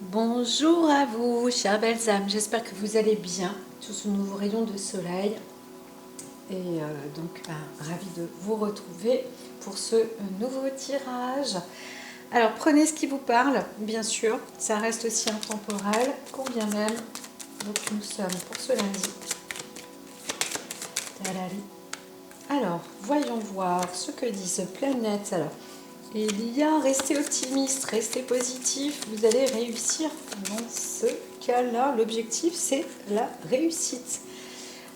Bonjour à vous, chères belles âmes, j'espère que vous allez bien sous ce nouveau rayon de soleil. Et ravie de vous retrouver pour ce nouveau tirage. Alors, prenez ce qui vous parle, bien sûr, ça reste aussi intemporel, combien même. Donc, nous sommes pour ce lundi. Talali. Alors, voyons voir ce que dit ce planète. Alors, il y a restez optimiste, restez positif, vous allez réussir dans ce cas-là. L'objectif, c'est la réussite.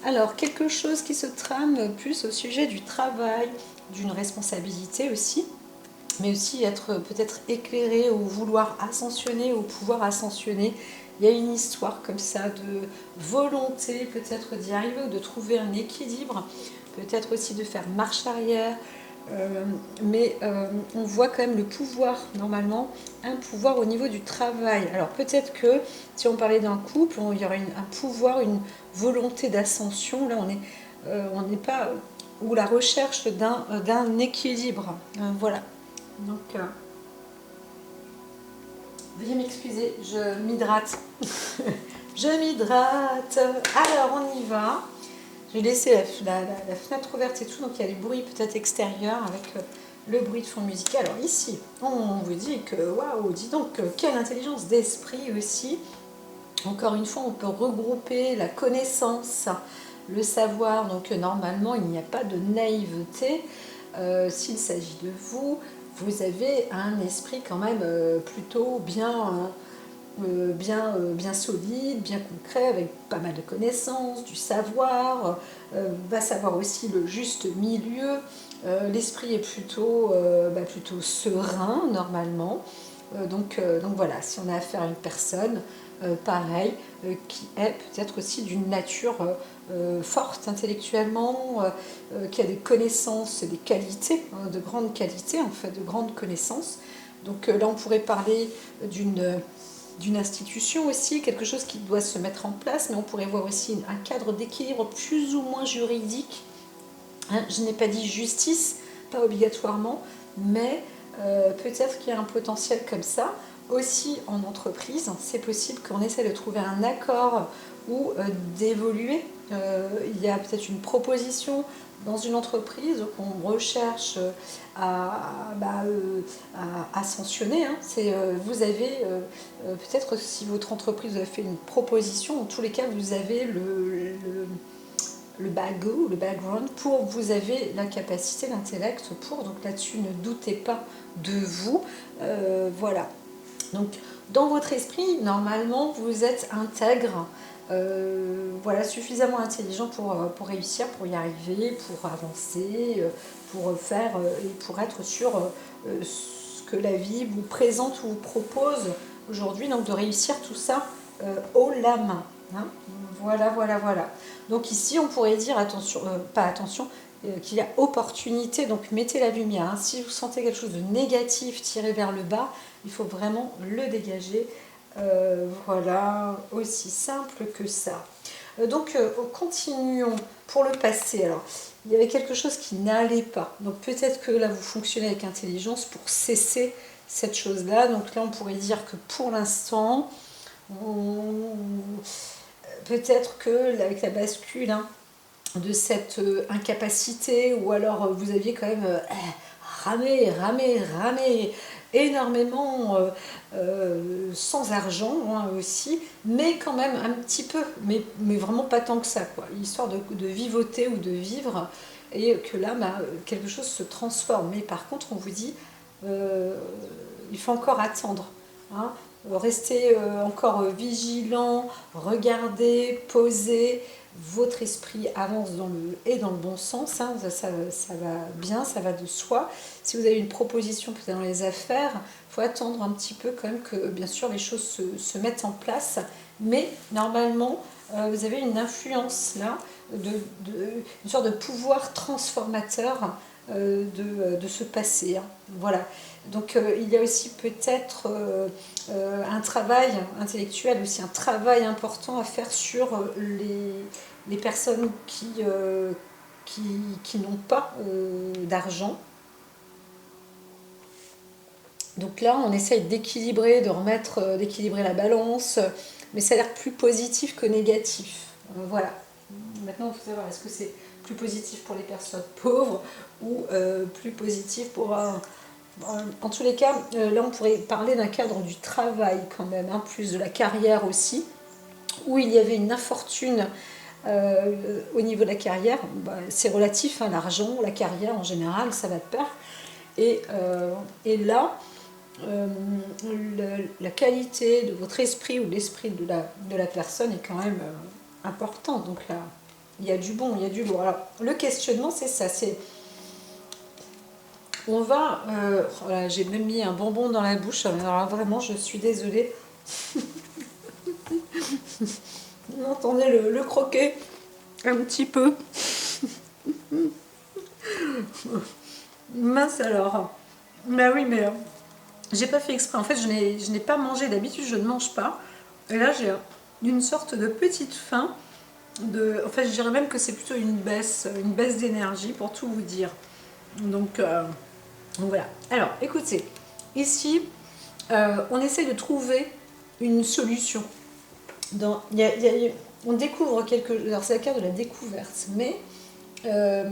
Alors, quelque chose qui se trame plus au sujet du travail, d'une responsabilité aussi, mais aussi être peut-être éclairé ou vouloir ascensionner ou pouvoir ascensionner. Il y a une histoire comme ça de volonté peut-être d'y arriver ou de trouver un équilibre, peut-être aussi de faire marche arrière, on voit quand même le pouvoir, normalement, un pouvoir au niveau du travail. Alors peut-être que si on parlait d'un couple, il y aurait un pouvoir, une volonté d'ascension. Là, on n'est pas. Ou la recherche d'un équilibre. Voilà. Donc, veuillez m'excuser, je m'hydrate. Je m'hydrate. Alors, on y va. J'ai laissé la fenêtre ouverte et tout, donc il y a des bruits peut-être extérieurs avec le bruit de fond musical. Alors ici, on vous dit que, waouh, dis donc, quelle intelligence d'esprit aussi. Encore une fois, on peut regrouper la connaissance, le savoir, donc normalement, il n'y a pas de naïveté. S'il s'agit de vous, vous avez un esprit quand même plutôt bien solide, bien concret, avec pas mal de connaissances, du savoir, va savoir aussi le juste milieu. L'esprit est plutôt serein normalement. Donc voilà, si on a affaire à une personne pareille, qui est peut-être aussi d'une nature forte intellectuellement, qui a des connaissances et des qualités, de grandes qualités en fait, de grandes connaissances. Donc là on pourrait parler d'une institution aussi, quelque chose qui doit se mettre en place, mais on pourrait voir aussi un cadre d'équilibre plus ou moins juridique. Hein, je n'ai pas dit justice, pas obligatoirement, mais peut-être qu'il y a un potentiel comme ça. Aussi en entreprise, c'est possible qu'on essaie de trouver un accord ou d'évoluer. Il y a peut-être une proposition dans une entreprise qu'on recherche à ascensionner. Hein. Vous avez peut-être si votre entreprise vous a fait une proposition, en tous les cas vous avez le background pour, vous avez la capacité, l'intellect pour, donc là-dessus ne doutez pas de vous. Voilà. Donc dans votre esprit, normalement, vous êtes intègre, voilà, suffisamment intelligent pour réussir, pour y arriver, pour avancer, pour faire et pour être sur ce que la vie vous présente ou vous propose aujourd'hui, donc de réussir tout ça haut la main. Hein. Voilà, voilà, voilà. Donc ici, on pourrait dire attention, pas attention, qu'il y a opportunité, donc mettez la lumière. Hein. Si vous sentez quelque chose de négatif tiré vers le bas, il faut vraiment le dégager. Voilà, aussi simple que ça. Continuons pour le passé. Alors, il y avait quelque chose qui n'allait pas. Donc peut-être que là, vous fonctionnez avec intelligence pour cesser cette chose-là. Donc là, on pourrait dire que pour l'instant, peut-être que avec la bascule, hein, de cette incapacité, ou alors vous aviez quand même ramé énormément sans argent hein, aussi, mais quand même un petit peu, mais vraiment pas tant que ça, quoi, histoire de vivoter ou de vivre, et que là, quelque chose se transforme. Mais par contre, on vous dit, euh, il faut encore attendre. Hein. Restez encore vigilant, regardez, posez, votre esprit avance dans le bon sens, hein, ça va bien, ça va de soi. Si vous avez une proposition peut-être dans les affaires, il faut attendre un petit peu quand même que bien sûr les choses se mettent en place, mais normalement vous avez une influence là, une sorte de pouvoir transformateur de ce passé. Hein. Voilà. Donc il y a aussi peut-être un travail intellectuel, aussi un travail important à faire sur les personnes qui n'ont pas d'argent. Donc là, on essaye d'équilibrer, de remettre, d'équilibrer la balance, mais ça a l'air plus positif que négatif. Voilà. Maintenant, il faut savoir, est-ce que c'est plus positif pour les personnes pauvres ou plus positif pour un... En tous les cas, là, on pourrait parler d'un cadre du travail quand même, hein, plus de la carrière aussi, où il y avait une infortune au niveau de la carrière. Bah, c'est relatif, hein, l'argent, la carrière en général, ça va de pair. Et là, euh, la qualité de votre esprit ou l'esprit de la personne est quand même importante. Donc là, il y a du bon, il y a du lourd. Alors, le questionnement, c'est ça, c'est on va... voilà, j'ai même mis un bonbon dans la bouche, alors là, vraiment, je suis désolée. Vous entendez le croquer un petit peu. Mince alors. Bah oui, mais j'ai pas fait exprès. En fait, je n'ai pas mangé. D'habitude, je ne mange pas. Et là, j'ai une sorte de petite faim. En fait, je dirais même que c'est plutôt une baisse d'énergie pour tout vous dire. Donc voilà. Alors, écoutez, ici, on essaie de trouver une solution. On découvre quelque chose. Alors, c'est la carte de la découverte, mais euh,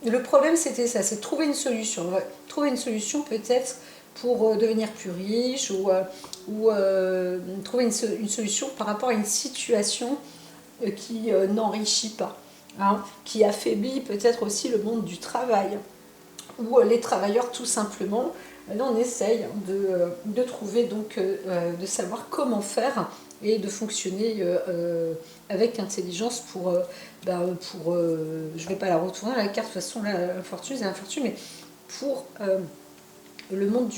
le problème, c'était ça, c'est de trouver une solution. On va trouver une solution peut-être pour devenir plus riche ou trouver une solution par rapport à une situation qui n'enrichit pas, hein, qui affaiblit peut-être aussi le monde du travail ou les travailleurs tout simplement. Là, on essaye de trouver, donc, de savoir comment faire et de fonctionner avec intelligence je ne vais pas la retourner la carte, de toute façon, là, l'infortune, c'est l'infortune, mais pour le monde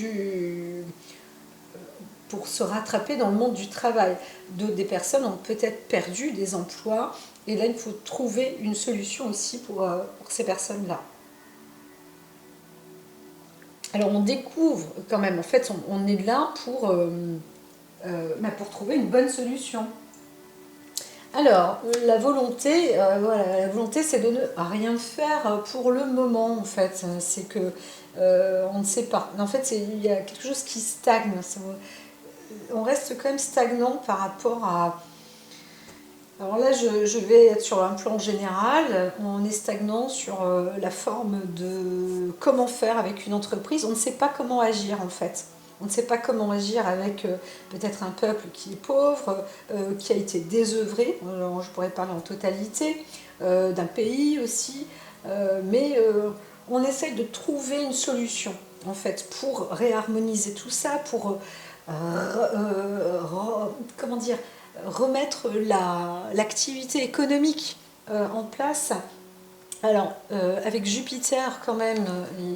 pour se rattraper dans le monde du travail. Des personnes ont peut-être perdu des emplois, et là, il faut trouver une solution aussi pour ces personnes-là. Alors on découvre quand même, en fait, on est là pour trouver une bonne solution. Alors, la volonté c'est de ne rien faire pour le moment, en fait. C'est que on ne sait pas. En fait, il y a quelque chose qui stagne. On reste quand même stagnant par rapport à... Alors là, je vais être sur un plan général. On est stagnant sur la forme de comment faire avec une entreprise. On ne sait pas comment agir en fait. On ne sait pas comment agir avec peut-être un peuple qui est pauvre, qui a été désœuvré. Alors, je pourrais parler en totalité, d'un pays aussi. Mais on essaye de trouver une solution en fait pour réharmoniser tout ça, pour comment dire, remettre l'activité économique en place. Alors, avec Jupiter quand même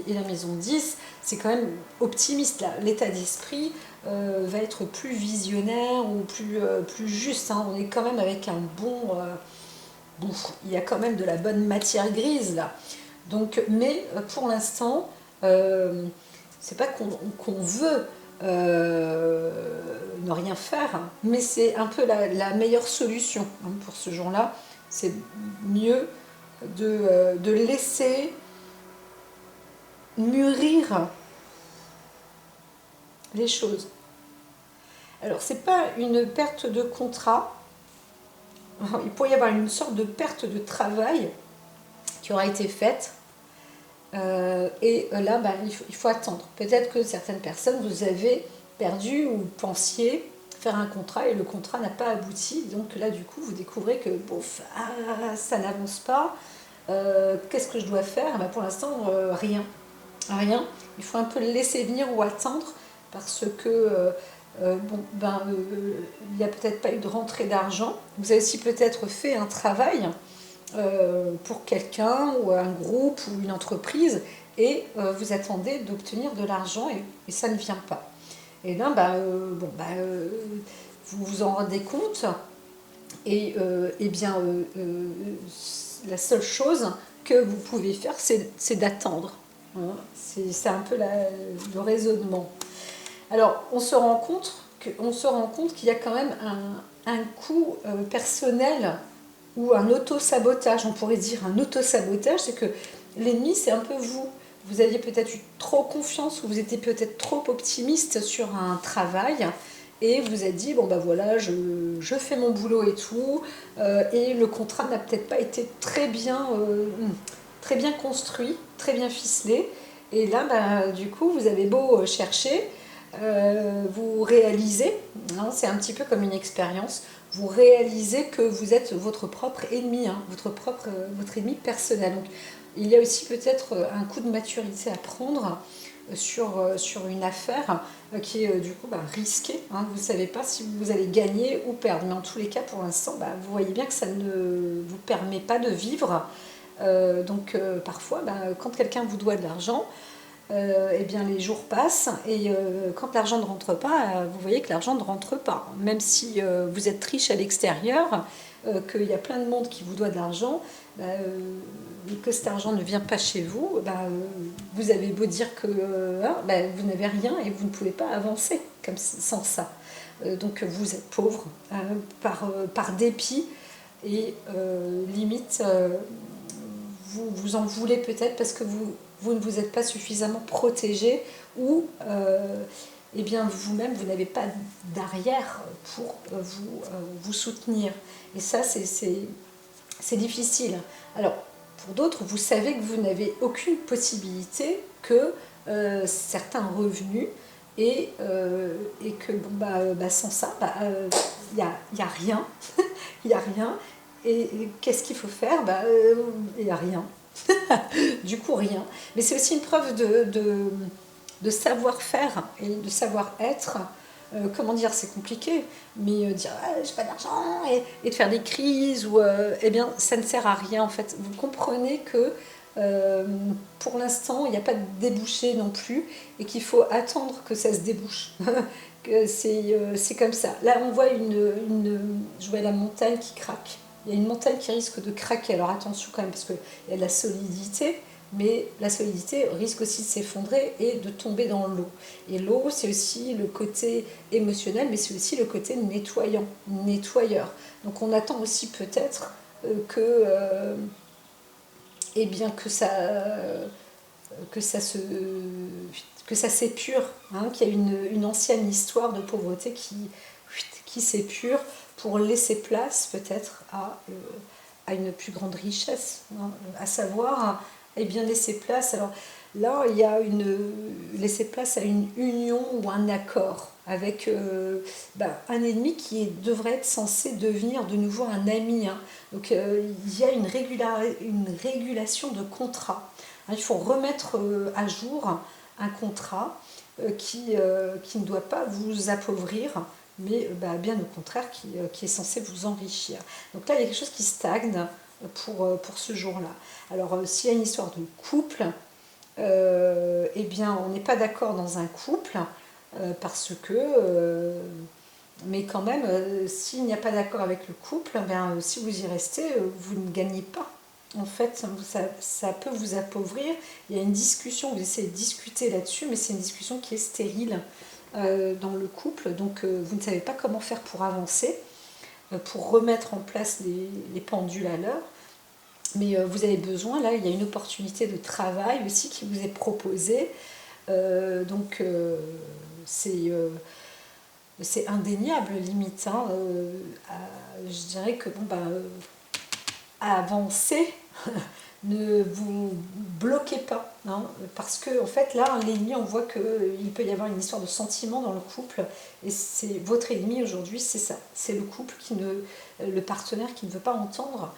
et la maison 10, c'est quand même optimiste là. L'état d'esprit va être plus visionnaire ou plus juste, hein. On est quand même avec un bon, il y a quand même de la bonne matière grise là. Donc, mais pour l'instant, c'est pas qu'on veut ne rien faire, mais c'est un peu la meilleure solution, hein, pour ce genre-là. C'est mieux de laisser mûrir les choses. Alors, c'est pas une perte de contrat. Il pourrait y avoir une sorte de perte de travail qui aura été faite. Et là, il faut attendre. Peut-être que certaines personnes, vous avez perdu ou pensiez faire un contrat et le contrat n'a pas abouti. Donc là, du coup, vous découvrez que ça n'avance pas. Qu'est-ce que je dois faire? Pour l'instant, rien. Rien. Il faut un peu le laisser venir ou attendre parce que il n'y a peut-être pas eu de rentrée d'argent. Vous avez aussi peut-être fait un travail pour quelqu'un ou un groupe ou une entreprise et vous attendez d'obtenir de l'argent et ça ne vient pas. Et là, vous vous en rendez compte et la seule chose que vous pouvez faire, c'est d'attendre. Hein. C'est un peu le raisonnement. Alors, on se rend compte qu'il y a quand même un coût personnel ou un auto-sabotage. On pourrait dire un auto-sabotage, c'est que l'ennemi, c'est un peu vous. vous aviez peut-être eu trop confiance ou vous étiez peut-être trop optimiste sur un travail et vous êtes dit, bon ben voilà, je fais mon boulot et tout, et le contrat n'a peut-être pas été très bien construit, très bien ficelé. Et là, bah, du coup, vous avez beau chercher, vous réalisez, hein, c'est un petit peu comme une expérience, vous réalisez que vous êtes votre propre ennemi, hein, votre ennemi personnel. Donc, il y a aussi peut-être un coup de maturité à prendre sur une affaire qui est du coup risquée. Hein. Vous ne savez pas si vous allez gagner ou perdre. Mais en tous les cas, pour l'instant, vous voyez bien que ça ne vous permet pas de vivre. Donc parfois, quand quelqu'un vous doit de l'argent, eh bien les jours passent et quand l'argent ne rentre pas, vous voyez que l'argent ne rentre pas. Même si vous êtes riche à l'extérieur, qu'il y a plein de monde qui vous doit de l'argent, et que cet argent ne vient pas chez vous, vous avez beau dire que vous n'avez rien et vous ne pouvez pas avancer comme sans ça. Donc vous êtes pauvre par dépit et limite vous en voulez peut-être parce que vous ne vous êtes pas suffisamment protégé ou eh bien vous-même vous n'avez pas d'arrière pour vous soutenir. Et ça c'est difficile. Alors pour d'autres, vous savez que vous n'avez aucune possibilité que certains revenus et que sans ça, y a rien. Il n'y a rien. Et qu'est-ce qu'il faut faire? Il n'y a rien. Du coup, rien. Mais c'est aussi une preuve de savoir-faire et de savoir-être. Comment dire, c'est compliqué, mais dire j'ai pas d'argent et de faire des crises, eh bien, ça ne sert à rien en fait. Vous comprenez que pour l'instant, il n'y a pas de débouché non plus et qu'il faut attendre que ça se débouche. C'est comme ça. Là, on voit je vois la montagne qui craque. Il y a une montagne qui risque de craquer. Alors attention quand même, parce qu'il y a de la solidité, mais la solidité risque aussi de s'effondrer et de tomber dans l'eau. Et l'eau, c'est aussi le côté émotionnel, mais c'est aussi le côté nettoyeur. Donc on attend aussi peut-être eh bien que ça s'épure, hein, qu'il y a une ancienne histoire de pauvreté qui s'épure pour laisser place peut-être à une plus grande richesse, hein, à savoir eh bien laisser place. Alors là, il y a laisser place à une union ou un accord avec un ennemi qui devrait être censé devenir de nouveau un ami. Hein. Donc il y a une régulation de contrat. Hein, il faut remettre à jour un contrat qui ne doit pas vous appauvrir, mais bien au contraire qui est censé vous enrichir. Donc là, il y a quelque chose qui stagne pour ce jour-là. Alors s'il y a une histoire de couple, eh bien on n'est pas d'accord dans un couple parce que mais quand même s'il n'y a pas d'accord avec le couple, si vous y restez vous ne gagnez pas en fait. Ça peut vous appauvrir. Il y a une discussion, vous essayez de discuter là-dessus, mais c'est une discussion qui est stérile dans le couple, donc vous ne savez pas comment faire pour avancer, pour remettre en place les pendules à l'heure. Mais vous avez besoin, là, il y a une opportunité de travail aussi qui vous est proposée. Donc, c'est indéniable, limite. Hein, je dirais que, avancer, ne vous bloquez pas. Hein, parce que, en fait, là, l'ennemi, on voit qu'il peut y avoir une histoire de sentiment dans le couple. Et c'est votre ennemi aujourd'hui, c'est ça. C'est le couple, le partenaire qui ne veut pas entendre.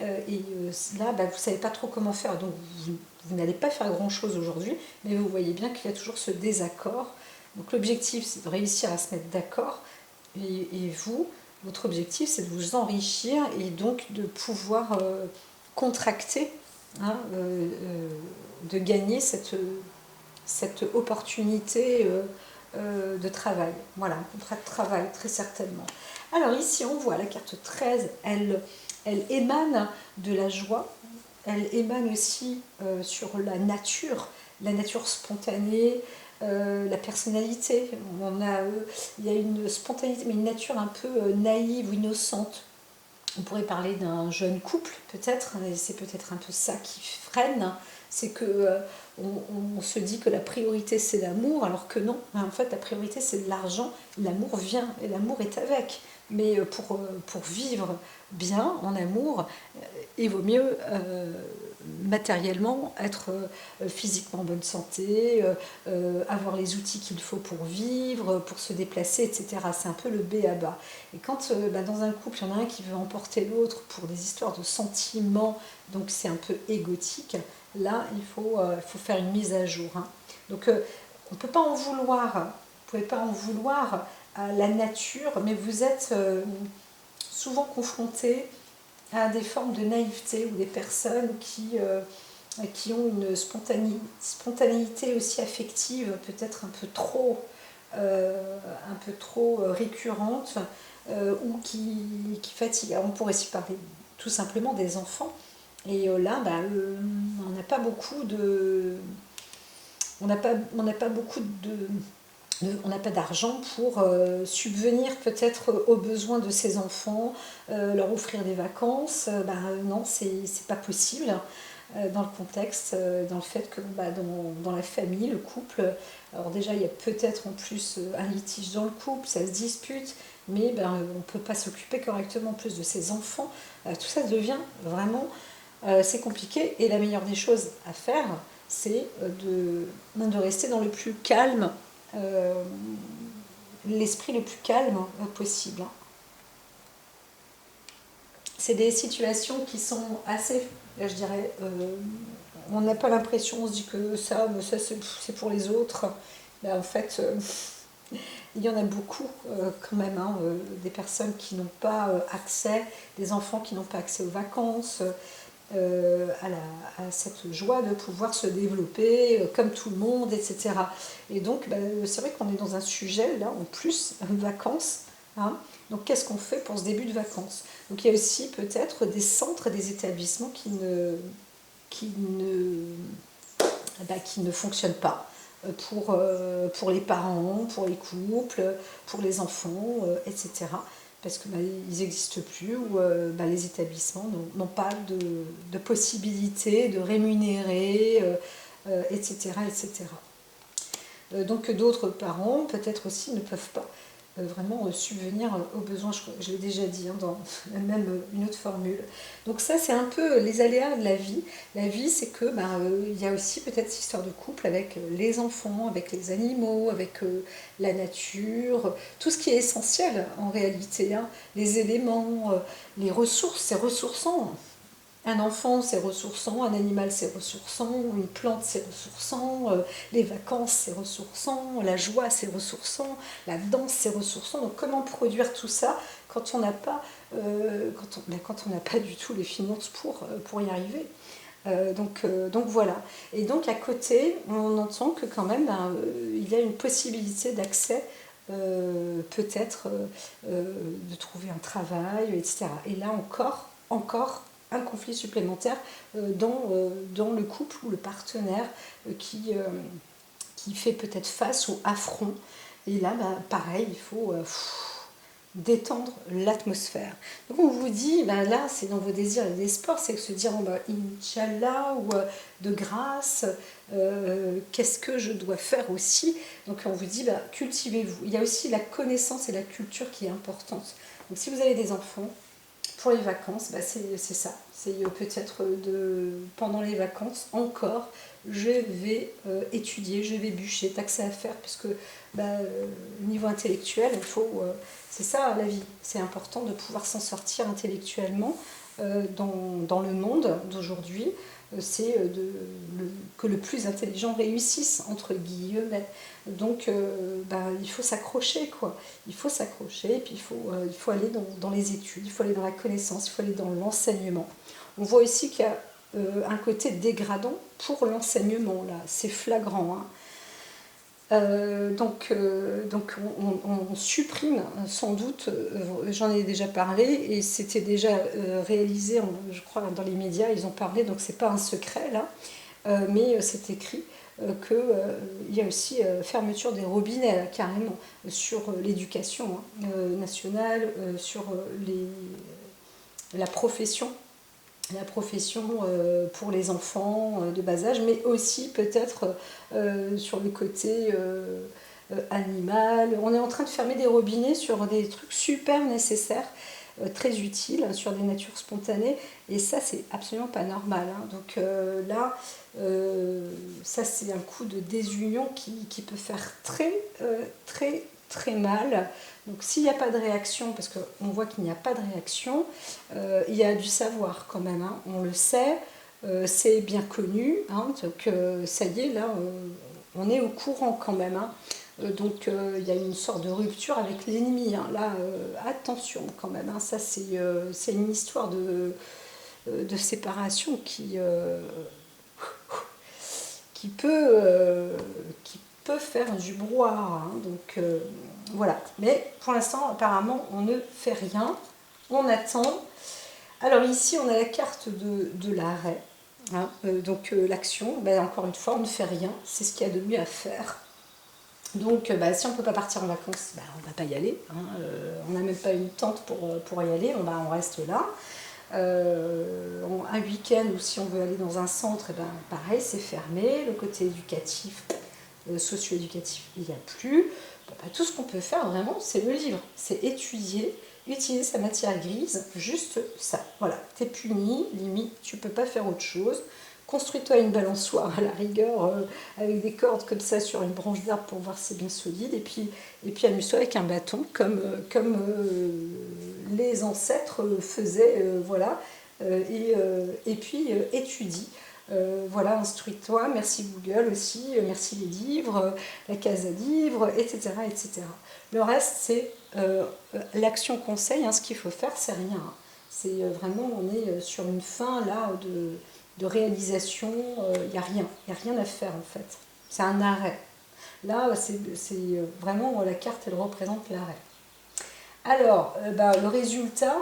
Et là, vous ne savez pas trop comment faire, donc vous n'allez pas faire grand-chose aujourd'hui, mais vous voyez bien qu'il y a toujours ce désaccord. Donc l'objectif, c'est de réussir à se mettre d'accord, et vous, votre objectif, c'est de vous enrichir et donc de pouvoir contracter, hein, de gagner cette opportunité de travail. Voilà, un contrat de travail, très certainement. Alors ici, on voit la carte 13, elle émane de la joie, elle émane aussi sur la nature spontanée, la personnalité. Il y a une spontanéité, mais une nature un peu naïve ou innocente. On pourrait parler d'un jeune couple, peut-être, et c'est peut-être un peu ça qui freine c'est que on se dit que la priorité c'est l'amour, alors que non, en fait la priorité c'est de l'argent, l'amour vient et l'amour est avec. Mais pour vivre bien en amour, il vaut mieux matériellement être physiquement en bonne santé, avoir les outils qu'il faut pour vivre, pour se déplacer, etc. C'est un peu le B à bas. Et quand dans un couple, il y en a un qui veut emporter l'autre pour des histoires de sentiments, donc c'est un peu égotique, là il faut faire une mise à jour. Hein. Donc on ne peut pas en vouloir, vous ne pouvez pas en vouloir à la nature, mais vous êtes souvent confrontés à des formes de naïveté ou des personnes qui ont une spontanéité aussi affective, peut-être un peu trop récurrente, ou qui fatigue. Alors, on pourrait aussi parler tout simplement des enfants. Et là, on n'a pas beaucoup de, on n'a pas beaucoup on n'a pas d'argent pour subvenir peut-être aux besoins de ces enfants, leur offrir des vacances. Non, c'est pas possible dans le contexte, dans le fait que dans la famille, le couple, alors déjà il y a peut-être en plus un litige dans le couple, ça se dispute, mais on ne peut pas s'occuper correctement plus de ses enfants. Tout ça devient vraiment c'est compliqué et la meilleure des choses à faire, c'est de rester dans le plus calme, l'esprit le plus calme possible. C'est des situations qui sont assez, je dirais, on n'a pas l'impression, on se dit que ça c'est pour les autres. Mais en fait, il y en a beaucoup quand même, hein, des personnes qui n'ont pas accès, des enfants qui n'ont pas accès aux vacances, à cette joie de pouvoir se développer comme tout le monde, etc. Et donc, c'est vrai qu'on est dans un sujet, là, en plus, vacances. Hein. Donc, qu'est-ce qu'on fait pour ce début de vacances? Donc, il y a aussi peut-être des centres, des établissements qui ne fonctionnent pas pour les parents, pour les couples, pour les enfants, etc. Parce que ils n'existent plus ou les établissements n'ont pas de possibilité de rémunérer, etc. etc. Donc d'autres parents, peut-être aussi, ne peuvent pas vraiment subvenir aux besoins, je l'ai déjà dit, hein, dans même une autre formule. Donc ça, c'est un peu les aléas de la vie. La vie, c'est que il y a aussi peut-être cette histoire de couple avec les enfants, avec les animaux, avec la nature, tout ce qui est essentiel en réalité, hein, les éléments, les ressources, c'est ressourçant. Un enfant, c'est ressourçant, un animal, c'est ressourçant, une plante, c'est ressourçant, les vacances, c'est ressourçant, la joie, c'est ressourçant, la danse, c'est ressourçant. Donc comment produire tout ça quand on n'a pas, quand on n'a pas du tout les finances pour y arriver? Donc voilà. Et donc à côté, on entend que quand même, il y a une possibilité d'accès, peut-être de trouver un travail, etc. Et là encore un conflit supplémentaire dans le couple ou le partenaire qui fait peut-être face ou affront. Et là, pareil, il faut détendre l'atmosphère. Donc on vous dit, là c'est dans vos désirs et espoirs, c'est se dire Inch'Allah ou de grâce, qu'est-ce que je dois faire aussi. Donc on vous dit cultivez-vous. Il y a aussi la connaissance et la culture qui est importante. Donc si vous avez des enfants, pour les vacances, c'est ça. C'est peut-être pendant les vacances encore, je vais étudier, je vais bûcher, taxer à faire, parce que au niveau intellectuel, c'est ça la vie. C'est important de pouvoir s'en sortir intellectuellement dans le monde d'aujourd'hui. C'est que le plus intelligent réussisse, entre guillemets. Donc il faut s'accrocher, quoi. Il faut s'accrocher, et puis il faut aller dans les études, il faut aller dans la connaissance, il faut aller dans l'enseignement. On voit aussi qu'il y a un côté dégradant pour l'enseignement, là. C'est flagrant, hein. Donc on supprime sans doute, j'en ai déjà parlé et c'était déjà réalisé, je crois dans les médias ils ont parlé, donc c'est pas un secret là, mais c'est écrit qu'il y a aussi fermeture des robinets là, carrément sur l'éducation nationale, sur la profession la profession pour les enfants de bas âge, mais aussi peut-être sur le côté animal. On est en train de fermer des robinets sur des trucs super nécessaires, très utiles, sur des natures spontanées, et ça c'est absolument pas normal. Hein. Donc là, ça c'est un coup de désunion qui peut faire très mal. Donc s'il n'y a pas de réaction, parce qu'on voit qu'il n'y a pas de réaction, il y a du savoir quand même, hein. On le sait, c'est bien connu, hein. Donc ça y est, là on est au courant quand même, hein. Donc il y a une sorte de rupture avec l'ennemi, hein. Là attention quand même, hein. Ça c'est une histoire de séparation qui peut faire du brouhaha, hein. Donc voilà, mais pour l'instant apparemment on ne fait rien, on attend. Alors ici on a la carte de l'arrêt, hein. Donc l'action, ben, encore une fois on ne fait rien, c'est ce qu'il y a de mieux à faire. Donc si on ne peut pas partir en vacances, ben, on ne va pas y aller, hein. On n'a même pas une tente pour y aller, on reste là. Un week-end, ou si on veut aller dans un centre, et ben, pareil, c'est fermé. Le côté éducatif, socio-éducatif, il n'y a plus. Tout ce qu'on peut faire vraiment, c'est le livre, c'est étudier, utiliser sa matière grise, juste ça. Voilà, t'es puni, limite, tu peux pas faire autre chose. Construis-toi une balançoire à la rigueur, avec des cordes comme ça sur une branche d'arbre pour voir si c'est bien solide, et puis amuse-toi avec un bâton comme les ancêtres faisaient, voilà, et puis étudie. Voilà, instruis-toi, merci Google aussi, merci les livres, la case à livres, etc., etc. Le reste, c'est l'action conseil, hein. Ce qu'il faut faire, c'est rien, hein. C'est vraiment, on est sur une fin là de réalisation, il n'y a rien à faire en fait. C'est un arrêt. Là, c'est vraiment, la carte, elle représente l'arrêt. Alors, le résultat,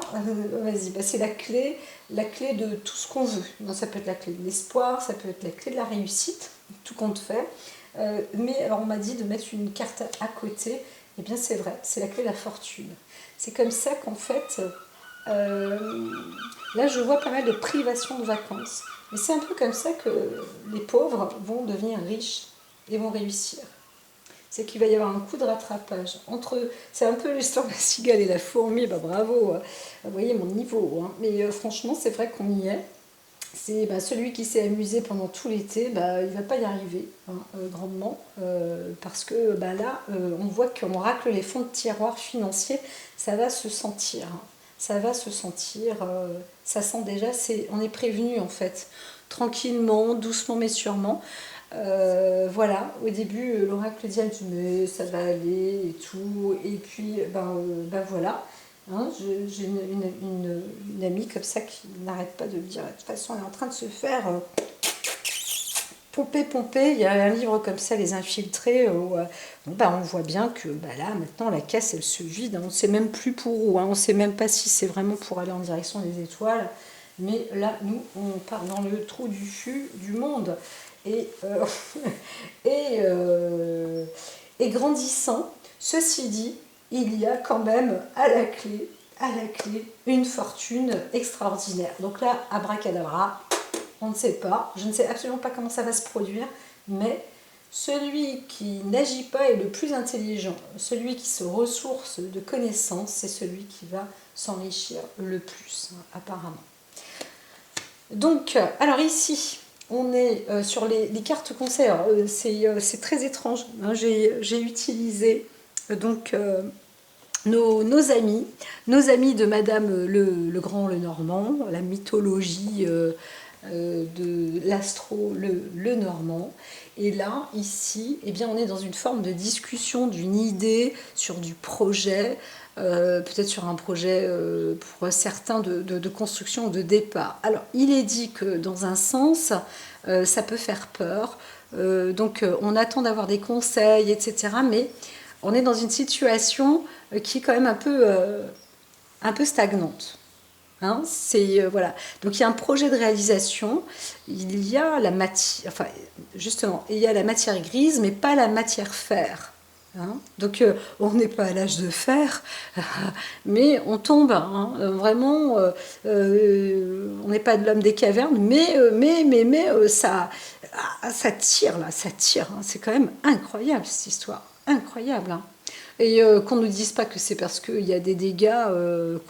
vas-y, c'est la clé de tout ce qu'on veut. Donc, ça peut être la clé de l'espoir, ça peut être la clé de la réussite, tout compte fait. Mais alors, on m'a dit de mettre une carte à côté. Eh bien, c'est vrai, c'est la clé de la fortune. C'est comme ça qu'en fait, là, je vois pas mal de privations de vacances. Mais c'est un peu comme ça que les pauvres vont devenir riches et vont réussir. C'est qu'il va y avoir un coup de rattrapage. C'est un peu l'histoire de la cigale et la fourmi, bravo, vous voyez mon niveau, hein. Mais franchement, c'est vrai qu'on y est. C'est celui qui s'est amusé pendant tout l'été, il ne va pas y arriver, hein, grandement, parce que là, on voit qu'on racle les fonds de tiroir financiers, ça va se sentir, hein. Ça va se sentir, ça sent déjà, on est prévenu en fait, tranquillement, doucement mais sûrement. Voilà, au début l'oracle dit mais ça va aller et tout, et puis voilà, hein, j'ai une amie comme ça qui n'arrête pas de me dire de toute façon elle est en train de se faire pomper. Il y a un livre comme ça, Les Infiltrés, où on voit bien que là maintenant la caisse elle se vide, hein. On ne sait même plus pour où, hein. On ne sait même pas si c'est vraiment pour aller en direction des étoiles, mais là nous on part dans le trou du fût du monde. Et, et grandissant, ceci dit, il y a quand même à la clé une fortune extraordinaire. Donc là, abracadabra, on ne sait pas, je ne sais absolument pas comment ça va se produire, mais celui qui n'agit pas est le plus intelligent, celui qui se ressource de connaissances, c'est celui qui va s'enrichir le plus, hein, apparemment. Donc, alors ici, on est sur les cartes conseils. C'est très étrange, hein. J'ai utilisé donc nos amis de Madame le Grand Lenormand, la mythologie de l'astro le Normand. Et là, ici, eh bien, on est dans une forme de discussion d'une idée sur du projet, peut-être sur un projet pour certains de construction ou de départ. Alors, il est dit que dans un sens, ça peut faire peur. Donc, on attend d'avoir des conseils, etc. Mais on est dans une situation qui est quand même un peu stagnante. Hein, voilà. Donc il y a un projet de réalisation, il y a la matière, enfin justement, il y a la matière grise, mais pas la matière fer. Hein. Donc on n'est pas à l'âge de fer, mais on tombe, hein, vraiment, on n'est pas de l'homme des cavernes, mais ça tire là, ça tire, hein. C'est quand même incroyable cette histoire, incroyable. Hein. Et qu'on ne nous dise pas que c'est parce qu'il y a des dégâts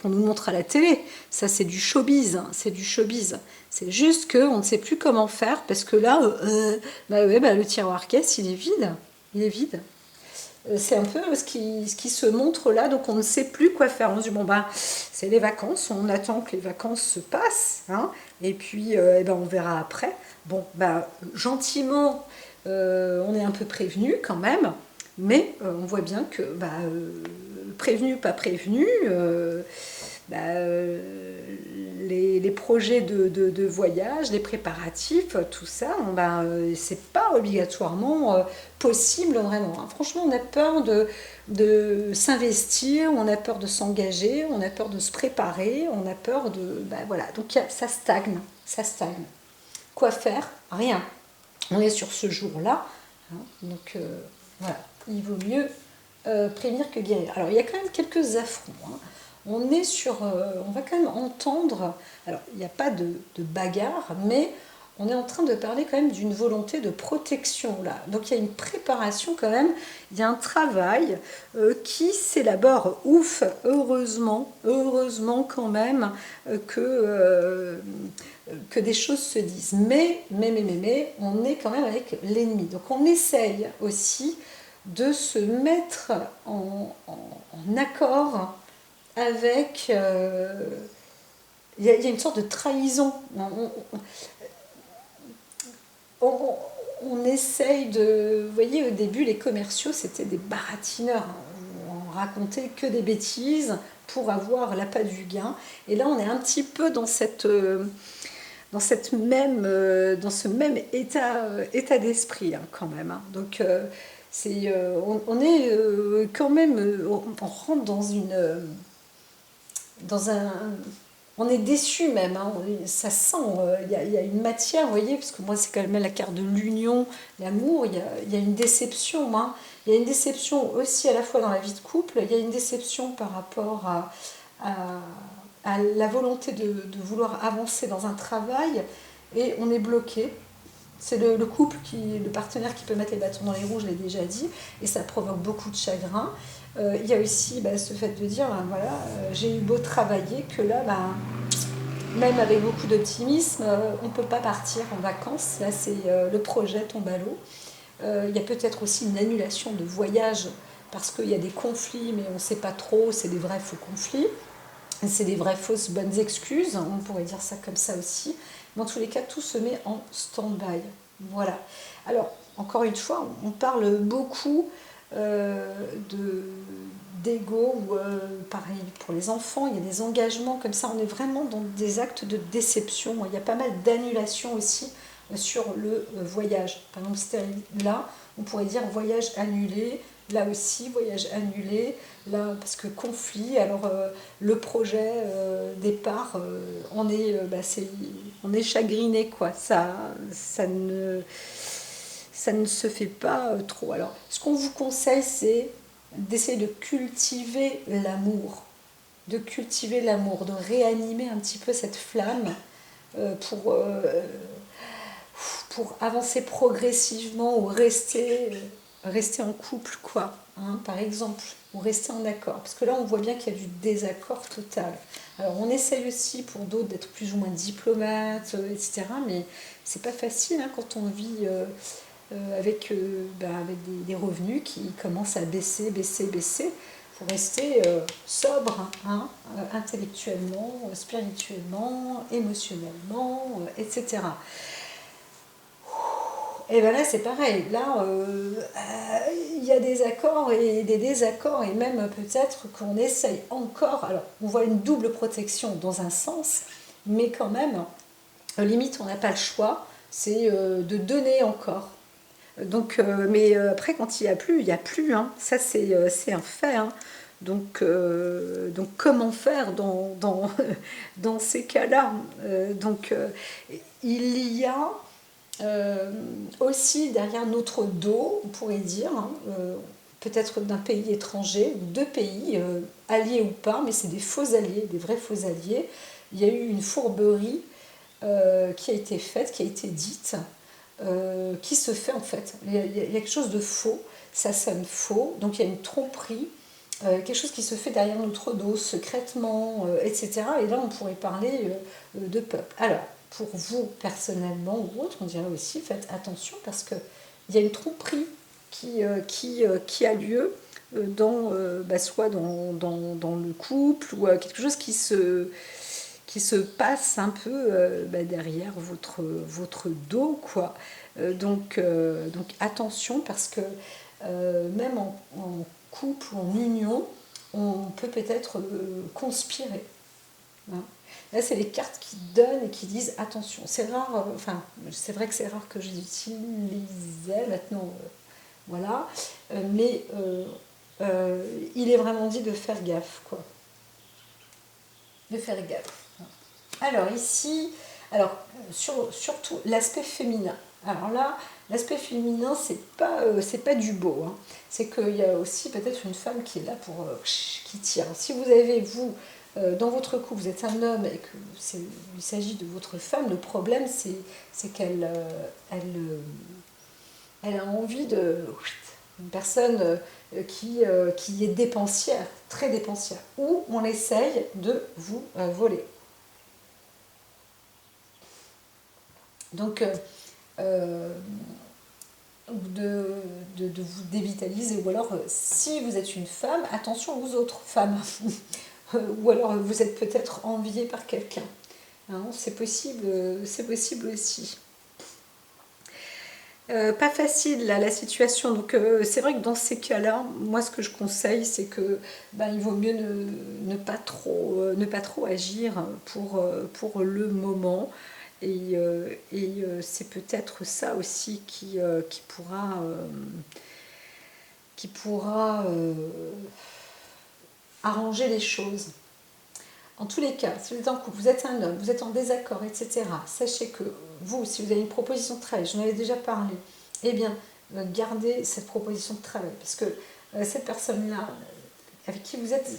qu'on nous montre à la télé. Ça, c'est du showbiz. Hein, c'est du showbiz. C'est juste qu'on ne sait plus comment faire parce que là, bah ouais, bah, le tiroir caisse, il est vide. Il est vide. C'est un peu ce qui se montre là, donc on ne sait plus quoi faire. On se dit, bon, ben, c'est les vacances, on attend que les vacances se passent, hein, et puis eh ben, on verra après. Bon, ben, gentiment, on est un peu prévenu quand même, mais on voit bien que bah, prévenu, pas prévenu, bah, les projets de voyage, les préparatifs, tout ça, bah, c'est pas obligatoirement possible vraiment. Hein. Franchement, on a peur de s'investir, on a peur de s'engager, on a peur de se préparer, on a peur de... Bah, voilà, donc ça stagne, ça stagne. Quoi faire? Rien. On est sur ce jour-là, hein, donc voilà, il vaut mieux prévenir que guérir. Alors, il y a quand même quelques affronts. Hein. On est sur, on va quand même entendre, alors il n'y a pas de bagarre, mais on est en train de parler quand même d'une volonté de protection là. Donc il y a une préparation quand même, il y a un travail qui s'élabore. Ouf, heureusement, heureusement quand même que des choses se disent. Mais, on est quand même avec l'ennemi. Donc on essaye aussi de se mettre en accord avec... il y a une sorte de trahison. On essaye de... Vous voyez, au début, les commerciaux, c'était des baratineurs. On racontait que des bêtises pour avoir l'appât du gain. Et là, on est un petit peu dans dans ce même état d'esprit, hein, quand même. Hein. Donc, on est quand même... on rentre dans un... On est déçu même, hein, ça sent, y a une matière, vous voyez, parce que moi c'est quand même la carte de l'union, l'amour, il y a une déception, hein. Il y a une déception aussi à la fois dans la vie de couple, il y a une déception par rapport à la volonté de vouloir avancer dans un travail, et on est bloqué. C'est le couple, le partenaire qui peut mettre les bâtons dans les roues, je l'ai déjà dit, et ça provoque beaucoup de chagrin. Il y a aussi ce fait de dire, ben, voilà, j'ai eu beau travailler, que là, ben, même avec beaucoup d'optimisme, on ne peut pas partir en vacances. Là, c'est le projet tombe à l'eau. Il y a peut-être aussi une annulation de voyage parce qu'il y a des conflits, mais on ne sait pas trop, c'est des vrais faux conflits. C'est des vraies fausses bonnes excuses, on pourrait dire ça comme ça aussi. Mais en tous les cas, tout se met en stand-by. Voilà. Alors, encore une fois, on parle beaucoup d'ego, ou pareil pour les enfants, il y a des engagements comme ça, on est vraiment dans des actes de déception. Il y a pas mal d'annulations aussi sur le voyage. Par exemple, c'était là, on pourrait dire voyage annulé, là aussi voyage annulé, là parce que conflit, alors le projet départ, on est chagriné quoi, ça ne se fait pas trop. Alors, ce qu'on vous conseille, c'est d'essayer de cultiver l'amour, de réanimer un petit peu cette flamme pour avancer progressivement ou rester en couple, quoi, hein, par exemple, ou rester en accord. Parce que là, on voit bien qu'il y a du désaccord total. Alors, on essaye aussi pour d'autres d'être plus ou moins diplomate, etc. Mais c'est pas facile hein, quand on vit avec des revenus qui commencent à baisser. Il faut rester sobre, hein, intellectuellement, spirituellement, émotionnellement, etc. Et bien là, c'est pareil. Là, il y a des accords et des désaccords, et même peut-être qu'on essaye encore. Alors, on voit une double protection dans un sens, mais quand même, limite, on n'a pas le choix, c'est de donner encore. Donc, mais après, quand il n'y a plus, il n'y a plus. Hein. Ça, c'est un fait. Hein. Donc, comment faire dans ces cas-là il y a aussi derrière notre dos, on pourrait dire, hein, peut-être d'un pays étranger, ou deux pays, alliés ou pas, mais c'est des faux alliés, des vrais faux alliés. Il y a eu une fourberie qui a été faite, qui a été dite, qui se fait en fait. Il y a quelque chose de faux, ça sonne faux, donc il y a une tromperie, quelque chose qui se fait derrière notre dos, secrètement, etc. Et là, on pourrait parler de peuple. Alors, pour vous, personnellement ou autre, on dirait aussi, faites attention parce qu'il y a une tromperie qui a lieu soit dans le couple ou quelque chose qui se passe un peu derrière votre dos, quoi. Donc attention parce que même en couple ou en union, on peut peut-être conspirer. Hein. Là, c'est les cartes qui donnent et qui disent attention. C'est rare, enfin, c'est vrai que c'est rare que je l'utilisais maintenant, voilà, mais il est vraiment dit de faire gaffe, quoi. De faire gaffe. Alors ici, surtout l'aspect féminin. Alors là, l'aspect féminin, c'est pas du beau. Hein. C'est qu'il y a aussi peut-être une femme qui est là pour qui tire. Si vous avez, vous, dans votre couple, vous êtes un homme et qu'il s'agit de votre femme, le problème, c'est qu'elle elle a envie de... Une personne qui est dépensière, très dépensière, ou on essaye de vous voler. Donc, de vous dévitaliser, ou alors si vous êtes une femme, attention aux autres femmes, ou alors vous êtes peut-être envié par quelqu'un. Hein, c'est possible aussi. Pas facile là, la situation, donc c'est vrai que dans ces cas-là, moi ce que je conseille, c'est que il vaut mieux ne pas trop agir pour le moment, et c'est peut-être ça aussi qui pourra arranger les choses. En tous les cas, si vous êtes en couple, vous êtes un homme, vous êtes en désaccord, etc., sachez que vous, si vous avez une proposition de travail, j'en avais déjà parlé, eh bien, gardez cette proposition de travail. Parce que cette personne-là, avec qui vous êtes,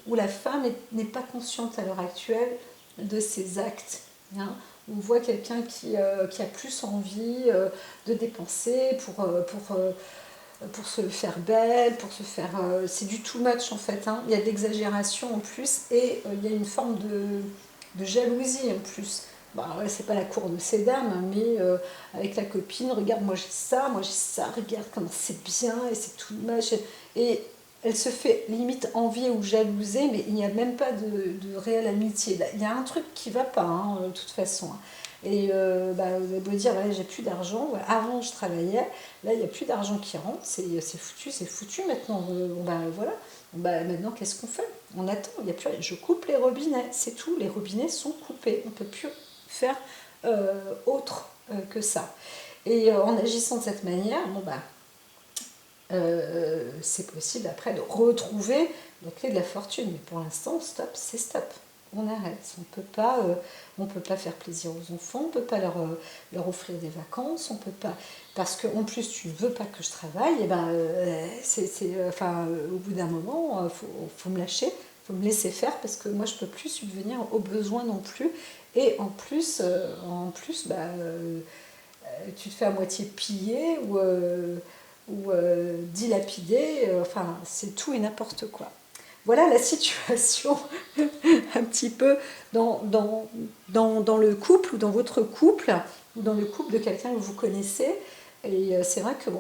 où la femme n'est pas consciente à l'heure actuelle de ses actes. Hein. On voit quelqu'un qui a plus envie de dépenser pour se faire belle, pour se faire... c'est du too much en fait, hein. Il y a de l'exagération en plus et il y a une forme de jalousie en plus. Bah, ouais, c'est pas la cour de ces dames, mais avec la copine, regarde, moi j'ai ça, regarde comment c'est bien et c'est too much. Et elle se fait limite envier ou jalouser, mais il n'y a même pas de réelle amitié. Là, il y a un truc qui va pas, hein, de toute façon. Et vous allez dire, ouais, j'ai plus d'argent. Ouais, avant, je travaillais. Là, il n'y a plus d'argent qui rentre. C'est foutu maintenant. Voilà. Maintenant, qu'est-ce qu'on fait? On attend. Il y a plus. Je coupe les robinets. C'est tout. Les robinets sont coupés. On ne peut plus faire autre que ça. Et en agissant de cette manière, c'est possible après de retrouver la clé de la fortune. Mais pour l'instant, stop, c'est stop. On arrête. On peut pas faire plaisir aux enfants, on peut pas leur offrir des vacances, on peut pas, parce que en plus tu ne veux pas que je travaille. Et au bout d'un moment, faut me lâcher, faut me laisser faire parce que moi je peux plus subvenir aux besoins non plus. Et en plus, tu te fais à moitié piller ou dilapider. C'est tout et n'importe quoi. Voilà la situation un petit peu dans le couple ou dans votre couple ou dans le couple de quelqu'un que vous connaissez. Et c'est vrai que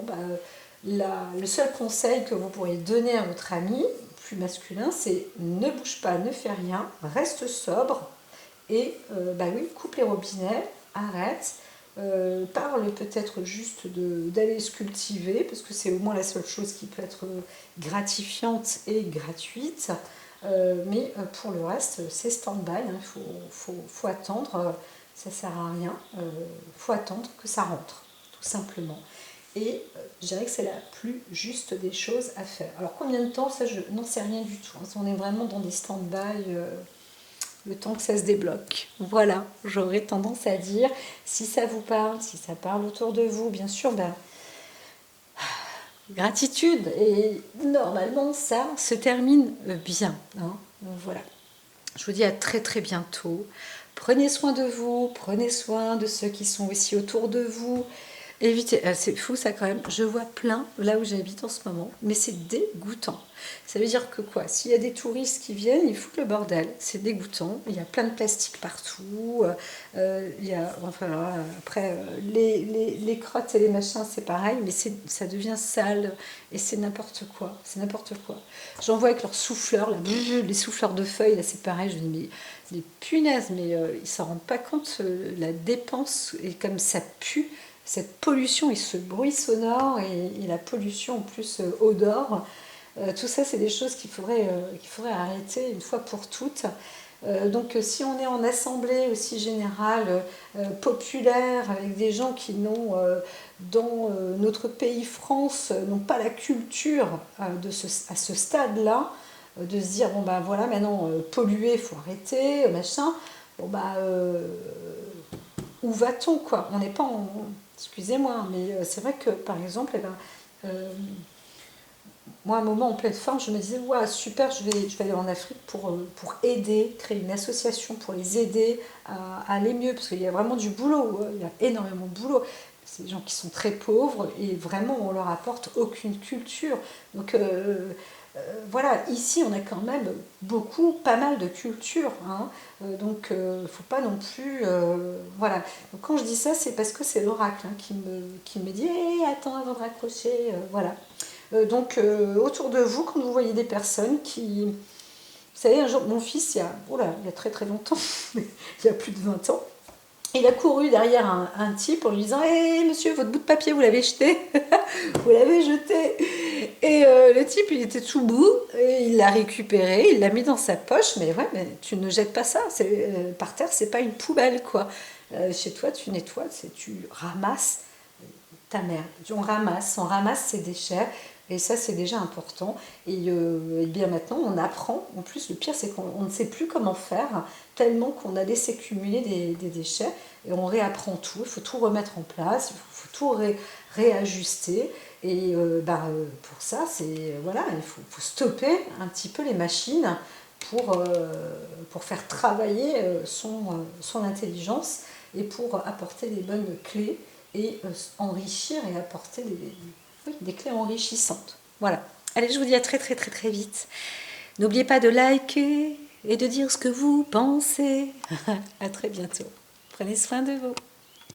le seul conseil que vous pourriez donner à votre ami plus masculin, c'est ne bouge pas, ne fais rien, reste sobre et coupe les robinets, arrête. Parle peut-être juste d'aller se cultiver parce que c'est au moins la seule chose qui peut être gratifiante et gratuite, mais pour le reste c'est stand-by, hein. Faut attendre, ça sert à rien, faut attendre que ça rentre tout simplement, et je dirais que c'est la plus juste des choses à faire. Alors combien de temps, ça je n'en sais rien du tout, hein. On est vraiment dans des stand-by, le temps que ça se débloque. Voilà, j'aurais tendance à dire, si ça vous parle, si ça parle autour de vous, bien sûr, gratitude. Et normalement, ça se termine bien, hein. Donc, voilà. Je vous dis à très très bientôt. Prenez soin de vous, prenez soin de ceux qui sont aussi autour de vous. Évitez, c'est fou ça quand même, je vois plein là où j'habite en ce moment, mais c'est dégoûtant. Ça veut dire que quoi? S'il y a des touristes qui viennent, ils foutent le bordel, c'est dégoûtant. Il y a plein de plastique partout, il y a, enfin, voilà, après, les crottes et les machins, c'est pareil, mais ça devient sale et c'est n'importe quoi, c'est n'importe quoi. J'en vois avec leurs souffleurs, là, les souffleurs de feuilles, là c'est pareil, je me dis, mais les punaises, mais ils s'en rendent pas compte, la dépense, et comme ça pue, cette pollution et ce bruit sonore et la pollution en plus odeur, tout ça c'est des choses qu'il faudrait arrêter une fois pour toutes. Donc si on est en assemblée aussi générale, populaire, avec des gens qui n'ont, dans notre pays France, n'ont pas la culture à ce stade-là, de se dire, bon ben voilà, maintenant polluer, il faut arrêter, machin, bon bah où va-t-on quoi? On n'est pas en... Excusez-moi, mais c'est vrai que par exemple, eh ben, moi à un moment en pleine forme, je me disais, ouais, super, je vais aller en Afrique pour aider, créer une association pour les aider à aller mieux, parce qu'il y a vraiment du boulot, il y a énormément de boulot. C'est des gens qui sont très pauvres et vraiment on leur apporte aucune culture. Donc voilà, ici on a quand même pas mal de culture, hein. Donc faut pas non plus... voilà. Donc, quand je dis ça, c'est parce que c'est l'oracle, hein, qui me dit hey, attends avant de raccrocher, voilà. Donc autour de vous, quand vous voyez des personnes qui... Vous savez, un jour, mon fils, il y a très très longtemps, il y a plus de 20 ans, il a couru derrière un type en lui disant hé monsieur, votre bout de papier, vous l'avez jeté. Vous l'avez jeté. Et le type, il était tout bout, et il l'a récupéré, il l'a mis dans sa poche. Mais ouais, mais tu ne jettes pas ça. Par terre, c'est pas une poubelle, quoi. Chez toi, tu nettoies, tu ramasses ta mère. On ramasse ses déchets. Et ça, c'est déjà important. Et bien maintenant, on apprend. En plus, le pire, c'est qu'on ne sait plus comment faire, tellement qu'on a laissé cumuler des déchets. Et on réapprend tout. Il faut tout remettre en place. Il faut tout réajuster. Et pour ça, voilà, il faut stopper un petit peu les machines pour faire travailler son intelligence et pour apporter les bonnes clés et enrichir et apporter des clés enrichissantes. Voilà. Allez, je vous dis à très très très très vite. N'oubliez pas de liker et de dire ce que vous pensez. À très bientôt. Prenez soin de vous.